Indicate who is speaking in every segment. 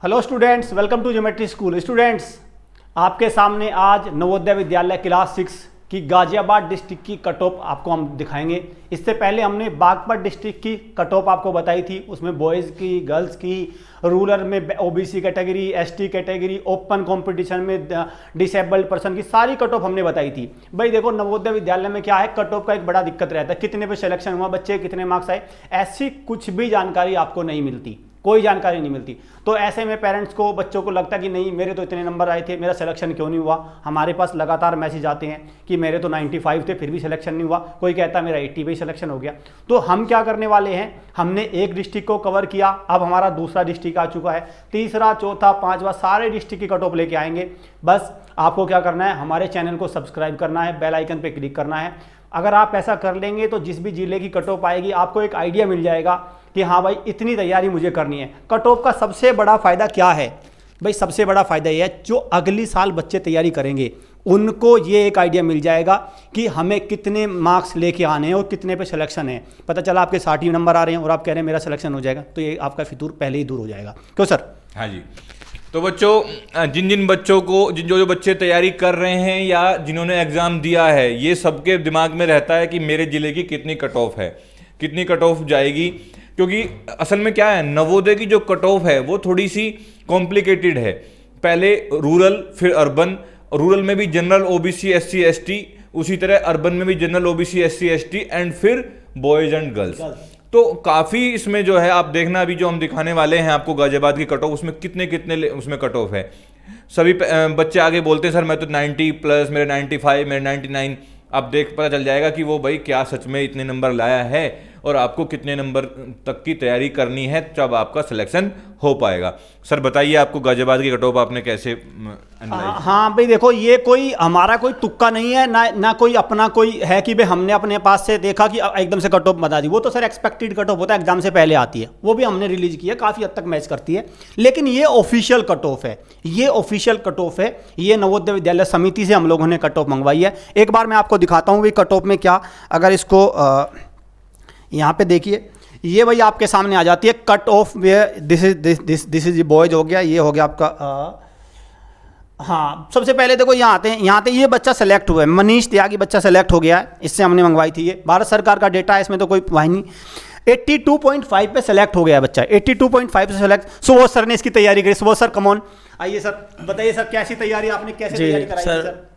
Speaker 1: Hello students, welcome to geometry school. Students, आपके सामने आज नवोदय विद्यालय क्लास 6 की गाजियाबाद डिस्ट्रिक्ट की कट ऑफ आपको हम दिखाएंगे। इससे पहले हमने बागपत डिस्ट्रिक्ट की कट ऑफ आपको बताई थी, उसमें बॉयज़ की, गर्ल्स की, रूरल में OBC category, ST category, open competition में डिसेबल्ड पर्सन की सारी कट ऑफ हमने बताई थी। भाई देखो, नवोदय विद्यालय में क्या है, कट ऑफ का एक बड़ा दिक्कत रहता है, कितने पे सिलेक्शन हुआ, बच्चे कितने मार्क्स आए, ऐसी कुछ भी जानकारी आपको नहीं मिलती, कोई जानकारी नहीं मिलती। तो ऐसे में पेरेंट्स को, बच्चों को लगता है कि नहीं, मेरे तो इतने नंबर आए थे, मेरा सिलेक्शन क्यों नहीं हुआ। हमारे पास लगातार मैसेज आते हैं कि मेरे तो 95 थे फिर भी सिलेक्शन नहीं हुआ, कोई कहता है मेरा 80 पे सिलेक्शन हो गया। तो हम क्या करने वाले हैं, हमने एक डिस्ट्रिक्ट को कवर किया, अब हमारा दूसरा डिस्ट्रिक्ट आ चुका है, तीसरा, चौथा, पांचवा सारे डिस्ट्रिक्ट की कट ऑफ लेके आएंगे। बस आपको क्या करना है, हमारे चैनल को सब्सक्राइब करना है, बेल आइकन पे क्लिक करना है। अगर आप ऐसा कर लेंगे तो जिस भी जिले की कट ऑफ आएगी आपको एक आइडिया मिल जाएगा कि हाँ भाई, इतनी तैयारी मुझे करनी है। कट ऑफ का सबसे बड़ा फायदा क्या है भाई, सबसे बड़ा फायदा ये है, जो अगली साल बच्चे तैयारी करेंगे उनको ये एक आइडिया मिल जाएगा कि हमें कितने मार्क्स लेके आने हैं और कितने पे सिलेक्शन है। पता चला आपके 60 नंबर आ रहे हैं और आप कह रहे हैं मेरा सिलेक्शन हो जाएगा, तो ये आपका फितूर पहले ही दूर हो जाएगा। क्यों सर?
Speaker 2: हाँ जी। तो बच्चों, जिन बच्चों को, जो बच्चे तैयारी कर रहे हैं या जिन्होंने एग्ज़ाम दिया है, ये सबके दिमाग में रहता है कि मेरे ज़िले की कितनी कट ऑफ है, कितनी कट ऑफ जाएगी। क्योंकि असल में क्या है, नवोदय की जो कट ऑफ है वो थोड़ी सी कॉम्प्लिकेटेड है। पहले रूरल, फिर अर्बन, रूरल में भी जनरल ओबीसी एससी एसटी, उसी तरह अर्बन में भी general OBC SC ST, and फिर बॉयज़ एंड गर्ल्स। तो काफ़ी इसमें जो है आप देखना, अभी जो हम दिखाने वाले हैं आपको गाजियाबाद की कट ऑफ, उसमें कितने उसमें कट ऑफ है। सभी बच्चे आगे बोलते हैं सर मैं तो 90 प्लस, मेरे 95, मेरे 99। आप देख पता चल जाएगा कि वो भाई क्या सच में इतने नंबर लाया है और आपको कितने नंबर तक की तैयारी करनी है तब आपका सिलेक्शन हो पाएगा। सर बताइए, आपको गाजियाबाद की कट ऑफ आपने कैसे
Speaker 1: हाँ भाई देखो, ये कोई हमारा कोई तुक्का नहीं है, ना कोई अपना कोई है कि भाई हमने अपने पास से देखा कि एकदम से कट ऑफ बता दी। वो तो सर एक्सपेक्टेड कट ऑफ होता है, एग्जाम से पहले आती है, वो भी हमने रिलीज की है, काफ़ी हद तक मैच करती है। लेकिन ये ऑफिशियल कट ऑफ है, ये ऑफिशियल कट ऑफ है, ये नवोदय विद्यालय समिति से हम लोगों ने कट ऑफ मंगवाई है। एक बार मैं आपको दिखाता हूँ भाई कट ऑफ में क्या, अगर इसको यहाँ पे देखिए, ये भाई आपके सामने आ जाती है cut off where this is boys हो गया, ये हो गया आपका हाँ। सबसे पहले देखो यहाँ आते हैं, यहाँ पे ये बच्चा सेलेक्ट हुआ है, मनीष त्यागी बच्चा सेलेक्ट हो गया है, इससे हमने मंगवाई थी। ये भारत सरकार का डेटा है, इसमें तो कोई वाही नहीं। 82.5 पे सेलेक्ट हो गया है बच्चा, 82.5 से सेलेक्ट। सुबोध सर ने इसकी तैयारी करी। सुबोध सर कमॉन, आइए सर, बताइए सर कैसी तैयारी आपने, कैसे तैयारी कराई सर?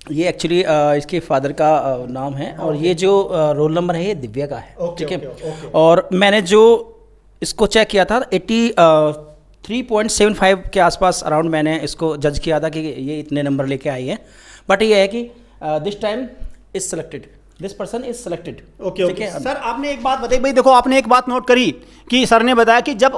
Speaker 3: ये एक्चुअली इसके फादर का नाम है और ये जो रोल नंबर है ये दिव्या का है, ठीक है। और मैंने जो इसको चेक किया था 83.75 के आसपास अराउंड मैंने इसको जज किया था कि ये इतने नंबर लेके आई है। बट ये है कि this time is selected, this person is selected.
Speaker 1: Okay sir, आपने एक बात बताई भाई, देखो आपने एक बात नोट करी कि सर ने बताया कि जब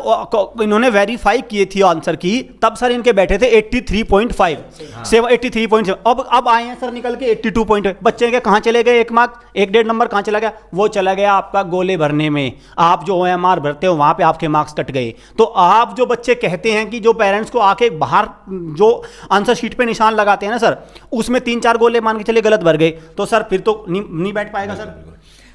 Speaker 1: इन्होंने वेरीफाई किए थी आंसर की, तब सर इनके बैठे थे 83.5 से 83.7। अब आए हैं सर निकल के 82. बच्चे के कहाँ चले गए, एक मार्क, 1.5 नंबर कहाँ चला गया? वो चला गया आपका गोले भरने में। आप जो OMR भरते हो वहाँ पे आपके मार्क्स कट गए। तो आप जो बच्चे कहते हैं कि जो पेरेंट्स को आके बाहर जो आंसर शीट पे निशान लगाते हैं ना सर, उसमें 3-4 गोले मान के चले गलत भर गए, तो सर फिर तो नहीं बैठ पाएगा सर।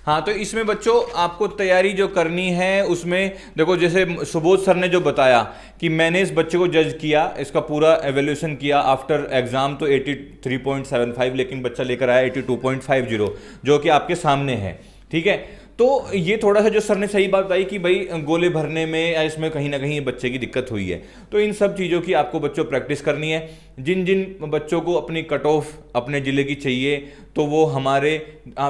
Speaker 2: हाँ, तो इसमें बच्चों आपको तैयारी जो करनी है उसमें देखो, जैसे सुबोध सर ने जो बताया कि मैंने इस बच्चे को जज किया, इसका पूरा एवेल्यूशन किया आफ्टर एग्जाम, तो 83.75, लेकिन बच्चा लेकर आया 82.50, जो कि आपके सामने है, ठीक है। तो ये थोड़ा सा जो सर ने सही बात बताई कि भाई गोले भरने में या इसमें कहीं ना कहीं बच्चे की दिक्कत हुई है। तो इन सब चीज़ों की आपको बच्चों प्रैक्टिस करनी है। जिन जिन बच्चों को अपनी कट ऑफ अपने ज़िले की चाहिए, तो वो हमारे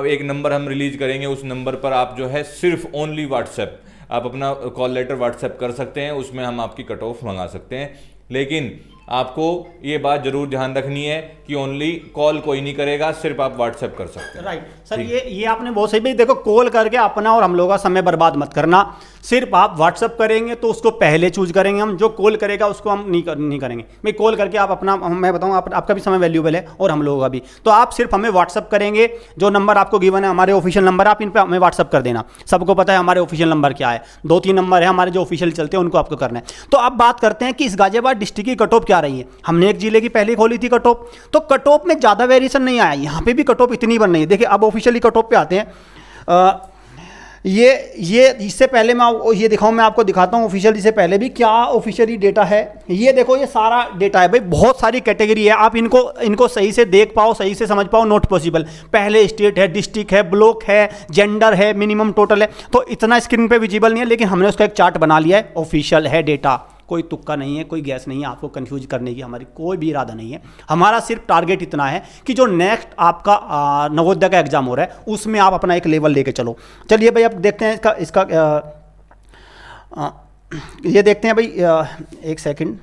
Speaker 2: एक नंबर हम रिलीज़ करेंगे, उस नंबर पर आप जो है सिर्फ ओनली व्हाट्सएप, आप अपना कॉल लेटर व्हाट्सएप कर सकते हैं, उसमें हम आपकी कट ऑफ मंगा सकते हैं। लेकिन आपको ये बात जरूर ध्यान रखनी है कि ओनली कॉल कोई नहीं करेगा, सिर्फ आप व्हाट्सएप कर सकते हैं।
Speaker 1: राइट सर, ये आपने बहुत सही भाई, देखो कॉल करके अपना और हम लोगों का समय बर्बाद मत करना। सिर्फ आप व्हाट्सएप करेंगे तो उसको पहले चूज करेंगे हम, जो कॉल करेगा उसको हम नहीं करेंगे भाई। कॉल करके आप अपना, मैं बताऊँ आपका भी समय वैल्यूबल है और हम लोगों का भी, तो आप सिर्फ हमें व्हाट्सएप करेंगे। जो नंबर आपको गिवन है हमारे ऑफिशियल नंबर, आप इन पर हमें व्हाट्सएप कर देना। सबको पता है हमारे ऑफिशियल नंबर क्या है, 2-3 नंबर है हमारे जो ऑफिशियल चलते हैं, उनको आपको करना है। तो अब बात करते हैं कि इस गाजियाबाद डिस्ट्रिक्ट की कट ऑफ क्या रही है। हमने एक जिले की पहले खोली थी कट ऑफ, तो कट ऑफ में ज़्यादा वेरिएशन नहीं आया, यहाँ पे भी कट ऑफ इतनी बन रही है। देखिए अब ऑफिशियली कट ऑफ पे आते हैं। ये इससे पहले मैं ये दिखाऊं, मैं आपको दिखाता हूं ऑफिशियल से पहले भी क्या ऑफिशियली डेटा है। ये देखो, ये सारा डेटा है भाई, बहुत सारी कैटेगरी है, आप इनको सही से देख पाओ, सही से समझ पाओ, नॉट पॉसिबल। पहले स्टेट है, डिस्ट्रिक्ट है, ब्लॉक है, जेंडर है, मिनिमम टोटल है, तो इतना स्क्रीन पे विजिबल नहीं है, लेकिन हमने उसका एक चार्ट बना लिया है, ऑफिशियल है डेटा, कोई तुक्का नहीं है, कोई गैस नहीं है, आपको कंफ्यूज करने की हमारी कोई भी इरादा नहीं है। हमारा सिर्फ टारगेट इतना है कि जो नेक्स्ट आपका नवोदय का एग्जाम हो रहा है उसमें आप अपना एक लेवल लेके चलो। चलिए भाई, अब देखते हैं इसका ये देखते हैं भाई, एक सेकंड,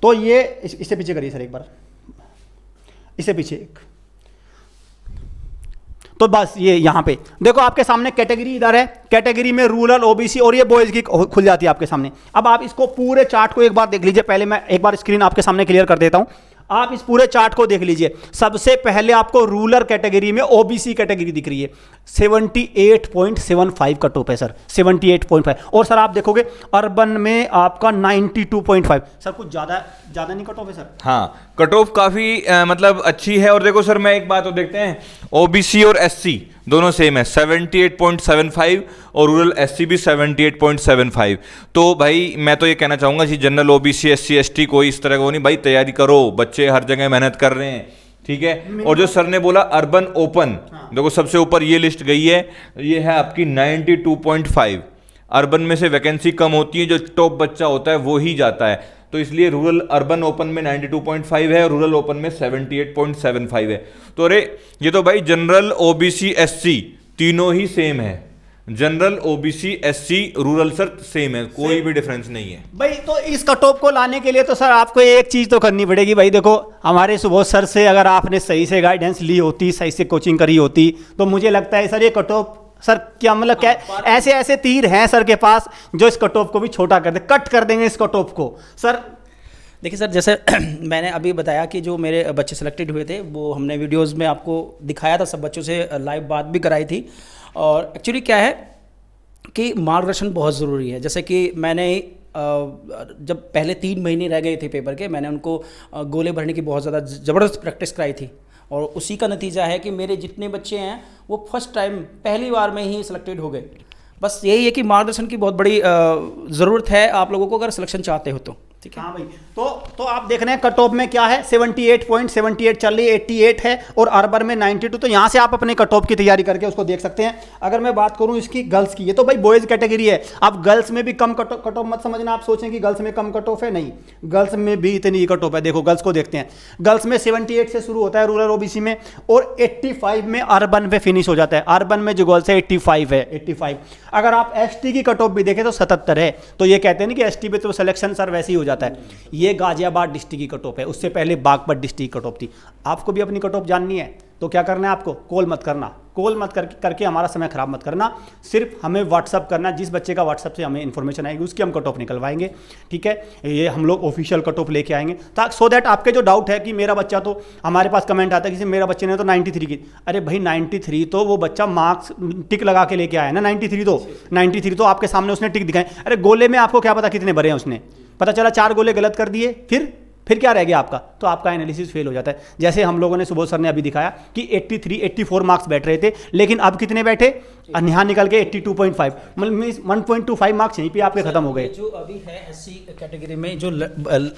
Speaker 1: तो ये इससे पीछे करिए सर एक बार, इससे पीछे एक, तो बस ये यहाँ पे देखो आपके सामने कैटेगरी इधर है, कैटेगरी में रूरल, ओबीसी और ये बॉयज की खुल जाती है आपके सामने। अब आप इसको पूरे चार्ट को एक बार देख लीजिए, पहले मैं एक बार स्क्रीन आपके सामने क्लियर कर देता हूँ, आप इस पूरे चार्ट को देख लीजिए। सबसे पहले आपको रूरल कैटेगरी में ओबीसी कैटेगरी दिख रही है, 78.75 का टॉप है सर, 78.5। और सर आप देखोगे अर्बन में आपका 92.5। सर कुछ ज़्यादा नहीं कट ऑफ है सर?
Speaker 2: हाँ, कट ऑफ काफ़ी मतलब अच्छी है। और देखो सर, मैं एक बात और देखते हैं, ओबीसी और एससी दोनों सेम है, 78.75, और रूरल एससी भी 78.75। तो भाई मैं तो ये कहना चाहूँगा कि जनरल, ओबीसी, एससी, एसटी कोई इस तरह का वो नहीं भाई, तैयारी करो, बच्चे हर जगह मेहनत कर रहे हैं, ठीक है। और जो सर ने बोला अर्बन ओपन, देखो सबसे ऊपर ये लिस्ट गई है, ये है आपकी 92.5। अर्बन में से वैकेंसी कम होती है, जो टॉप बच्चा होता है वो ही जाता है, तो इसलिए रूरल अर्बन ओपन में 92.5 है, रूरल ओपन में 78.75 है। तो अरे ये तो भाई जनरल, ओबीसी, एससी तीनों ही सेम है, general, OBC, SC, rural sir same है, कोई भी डिफरेंस नहीं है
Speaker 1: भाई। तो इस कट ऑफ को लाने के लिए तो सर आपको एक चीज़ तो करनी पड़ेगी भाई, देखो हमारे सुबोध सर से अगर आपने सही से गाइडेंस ली होती, सही से कोचिंग करी होती, तो मुझे लगता है सर ये कट ऑफ, सर क्या मतलब क्या ऐसे ऐसे तीर हैं सर के पास जो इस कट ऑफ को भी छोटा कर दे, कट कर देंगे इस कट ऑफ को। सर
Speaker 3: देखिए सर, जैसे मैंने अभी बताया कि जो मेरे बच्चे सेलेक्टेड हुए थे वो हमने वीडियोस में आपको दिखाया था, सब बच्चों से लाइव बात भी कराई थी। और एक्चुअली क्या है कि मार्गदर्शन बहुत ज़रूरी है। जैसे कि मैंने जब पहले 3 महीने रह गए थे पेपर के, मैंने उनको गोले भरने की बहुत ज़्यादा ज़बरदस्त प्रैक्टिस कराई थी, और उसी का नतीजा है कि मेरे जितने बच्चे हैं वो फर्स्ट टाइम पहली बार में ही सिलेक्टेड हो गए। बस यही है कि मार्गदर्शन की बहुत बड़ी ज़रूरत है आप लोगों को अगर सिलेक्शन चाहते हो तो, ठीक है।
Speaker 1: हाँ भाई, तो आप देख रहे हैं कट ऑफ में क्या है, 78.78 चल रही है, 88 है, और अर्बन में 92। तो यहाँ से आप अपने कट ऑफ की तैयारी करके उसको देख सकते हैं। अगर मैं बात करूँ इसकी गर्ल्स की, ये तो भाई बॉयज़ कैटेगरी है, अब गर्ल्स में भी कम कट ऑफ मत समझना, आप सोचें कि गर्ल्स में कम कट ऑफ है, नहीं, गर्ल्स में भी इतनी कट ऑफ है। देखो गर्ल्स को देखते हैं, गर्ल्स में 78 से शुरू होता है रूरल ओबीसी में, और 85 में अर्बन पे फिनिश हो जाता है। अर्बन में जो गर्ल्स है 85 है, 85। अगर आप एसटी की कट ऑफ भी देखें तो 77 है। तो ये कहते हैं ना कि एसटी पे तो सिलेक्शन सर वैसे ही हो जाता है। ये गाजियाबाद डिस्ट्रिक्ट की कट ऑफ है, उससे पहले बागपत डिस्ट्रिक्ट की कट ऑफ थी। आपको भी अपनी कट ऑफ जाननी है तो क्या करना है आपको, कॉल मत करना, कॉल मत करके हमारा समय खराब मत करना, सिर्फ हमें व्हाट्सअप करना। जिस बच्चे का व्हाट्सअप से हमें इन्फॉर्मेशन आएगी उसकी हम कट ऑफ निकलवाएंगे, ठीक है। ये हम लोग ऑफिशियल कट ऑफ लेके आएंगे, ताकि सो दैट आपके जो डाउट है कि मेरा बच्चा, तो हमारे पास कमेंट आता है कि मेरा बच्चे ने तो 93 की, अरे भाई 93 तो वो बच्चा मार्क्स टिक लगा के लेके आया ना, 93 तो आपके सामने उसने टिक दिखाए। अरे गोले में आपको क्या पता कितने भरे हैं उसने, पता चला 4 गोले गलत कर दिए, फिर क्या रह गया आपका, तो आपका एनालिसिस फेल हो जाता है। जैसे हम लोगों ने सुबोध सर ने अभी दिखाया कि 83 84 मार्क्स बैठ रहे थे, लेकिन अब कितने बैठे, यहाँ निकल के 82.5, मतलब 1.25 मार्क्स यहीं पे आपके खत्म हो गए।
Speaker 3: जो अभी है एससी कैटेगरी में जो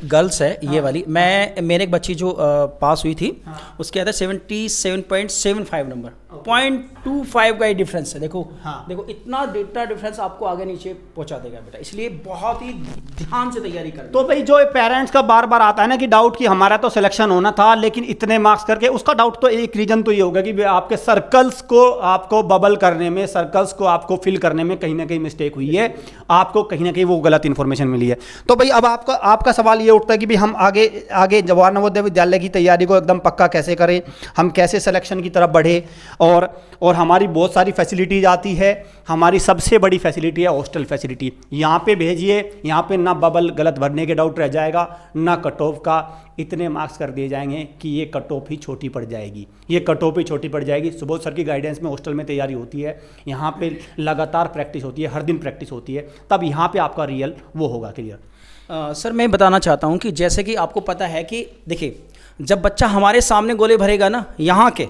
Speaker 3: गर्ल्स है, ये वाली, मेरे एक बच्ची जो पास हुई थी, उसके आता 77.75 नंबर, 0.25 का ही डिफरेंस है। देखो देखो इतना डेटा डिफरेंस आपको आगे नीचे पहुंचा देगा बेटा, इसलिए बहुत ही ध्यान से तैयारी कर।
Speaker 1: तो भाई जो पेरेंट्स का बार बार आता है ना कि डाउट कि हमारा तो सिलेक्शन होना था लेकिन इतने मार्क्स करके, उसका डाउट तो एक रीजन तो ये होगा कि आपके सर्कल्स को आपको बबल करने में, सर्कल्स को आपको फिल करने में कहीं ना कहीं मिस्टेक हुई है, आपको कहीं ना कहीं वो गलत इन्फॉर्मेशन मिली है। तो भाई अब आपका सवाल ये उठता है कि भाई हम आगे जवाहर नवोदय विद्यालय की तैयारी को एकदम पक्का कैसे करें, हम कैसे सिलेक्शन की तरफ बढ़े, और हमारी बहुत सारी फैसिलिटीज आती है। हमारी सबसे बड़ी फैसिलिटी है हॉस्टल फैसिलिटी। यहाँ पे भेजिए, यहाँ पे ना बबल गलत भरने के डाउट रह जाएगा, ना कट ऑफ का, इतने मार्क्स कर दिए जाएंगे कि ये कट ऑफ ही छोटी पड़ जाएगी, ये कट ऑफ ही छोटी पड़ जाएगी। सुबोध सर की गाइडेंस में हॉस्टल में तैयारी होती है, यहाँ पे लगातार प्रैक्टिस होती है, हर दिन प्रैक्टिस होती है, तब यहाँ पे आपका रियल वो होगा क्लियर।
Speaker 3: सर मैं बताना चाहता हूँ कि जैसे कि आपको पता है कि देखिए, जब बच्चा हमारे सामने गोले भरेगा ना यहाँ के,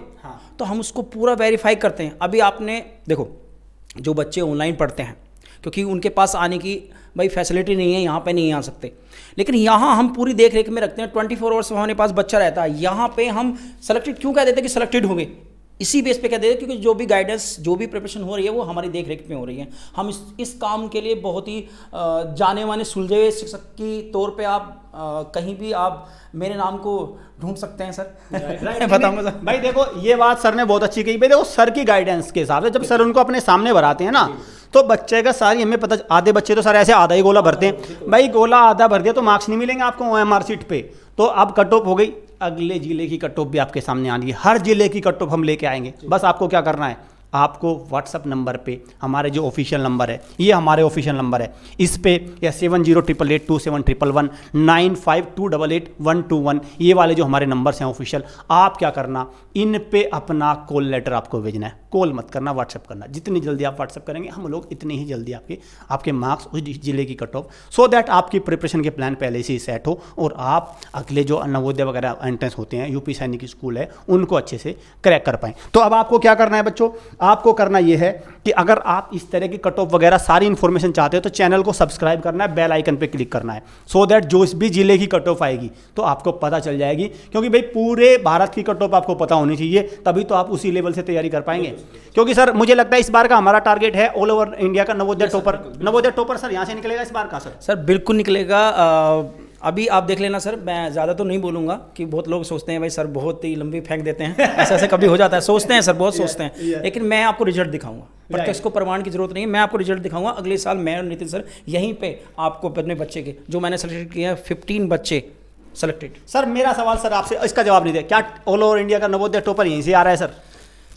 Speaker 3: तो हम उसको पूरा वेरीफाई करते हैं। अभी आपने देखो जो बच्चे ऑनलाइन पढ़ते हैं, क्योंकि उनके पास आने की भाई फैसिलिटी नहीं है, यहाँ पे नहीं आ सकते। लेकिन यहाँ हम पूरी देख रेख में रखते हैं, 24 आवर्स हमारे पास बच्चा रहता है। यहाँ पे हम सेलेक्टेड क्यों कह देते हैं कि सेलेक्टेड होंगे, इसी बेस पे कह देते हैं क्योंकि जो भी गाइडेंस, जो भी प्रिपरेशन हो रही है वो हमारी देख रेख में हो रही है। हम इस काम के लिए बहुत ही जाने माने सुलझे हुए शिक्षक की तौर पे आप कहीं भी आप मेरे नाम को ढूंढ सकते हैं सर। बताऊंगा सर।
Speaker 1: भाई देखो, ये बात सर ने बहुत अच्छी कही। भाई देखो, सर की गाइडेंस के हिसाब से जब सर उनको अपने सामने भराते हैं ना, तो बच्चे का सारी हमें पता। आधे बच्चे तो सर ऐसे आधा ही गोला भरते हैं। भाई गोला आधा भर दिया तो मार्क्स नहीं मिलेंगे आपको OMR शीट पे। तो अब कट ऑफ हो गई, अगले जिले की कट ऑफ भी आपके सामने आनी है। हर जिले की कट ऑफ हम लेके आएंगे। बस आपको क्या करना है, आपको व्हाट्सअप नंबर पे हमारे जो ऑफिशियल नंबर है, ये हमारे ऑफिशियल नंबर है, इस पे या 7088827111 95288121, ये वाले जो हमारे नंबर्स हैं ऑफिशियल, आप क्या करना, इन पे अपना कॉल लेटर आपको भेजना है। कॉल मत करना, व्हाट्सअप करना। जितनी जल्दी आप व्हाट्सअप करेंगे हम लोग इतनी ही जल्दी आपके मार्क्स उस जिले की कट ऑफ, सो दैट आपकी प्रिपरेशन के प्लान पहले से ही सेट हो और आप अगले जो नवोदय वगैरह एंट्रेंस होते हैं, यूपी सैनिक स्कूल है, उनको अच्छे से क्रैक कर पाएँ। तो अब आपको क्या करना है बच्चों, आपको करना यह है कि अगर आप इस तरह की कट ऑफ वगैरह सारी इंफॉर्मेशन चाहते हो तो चैनल को सब्सक्राइब करना है, बेल आइकन पे क्लिक करना है, सो दैट जो भी जिले की कट ऑफ आएगी तो आपको पता चल जाएगी। क्योंकि भाई पूरे भारत की कट ऑफ आपको पता होनी चाहिए, तभी तो आप उसी लेवल से तैयारी कर पाएंगे। क्योंकि सर मुझे लगता है इस बार का हमारा टारगेट है ऑल ओवर इंडिया का Navodaya topper. Navodaya topper sir यहाँ से निकलेगा इस बार का? सर
Speaker 3: बिल्कुल निकलेगा। अभी आप देख लेना सर, मैं ज़्यादा तो नहीं बोलूँगा कि बहुत लोग सोचते हैं भाई सर बहुत ही लंबी फेंक देते हैं, ऐसा ऐसा कभी हो जाता है, सोचते हैं सर, बहुत सोचते हैं। लेकिन मैं आपको रिजल्ट दिखाऊंगा, प्रत्यक्ष को प्रमाण की जरूरत नहीं है, मैं आपको रिजल्ट दिखाऊंगा। अगले साल मैं और नितिन सर यहीं पे आपको अपने बच्चे के, जो मैंने सेलेक्ट किया है 15 बच्चे सेलेक्टेड।
Speaker 1: सर मेरा सवाल सर आपसे इसका जवाब नहीं दिया, क्या ऑल ओवर इंडिया का नवोदय टॉपर यहीं से आ रहा है सर?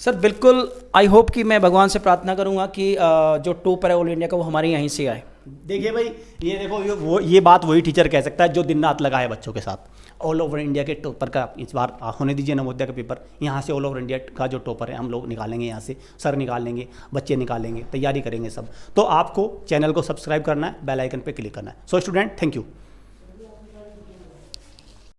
Speaker 3: सर बिल्कुल, आई होप कि मैं भगवान से प्रार्थना करूंगा कि जो टॉपर है ऑल इंडिया का वो हमारे यहीं से आए।
Speaker 1: देखिए भाई, ये देखो ये बात वही टीचर कह सकता है जो दिन रात लगा है बच्चों के साथ। ऑल ओवर इंडिया के टॉपर का इस बार होने दीजिए नवोदय का पेपर, यहाँ से ऑल ओवर इंडिया का जो टॉपर है हम लोग निकालेंगे, यहाँ से सर निकाल लेंगे, बच्चे निकालेंगे, तैयारी करेंगे सब। तो आपको चैनल को सब्सक्राइब करना है, बेल आइकन पे क्लिक करना है। So student, thank you.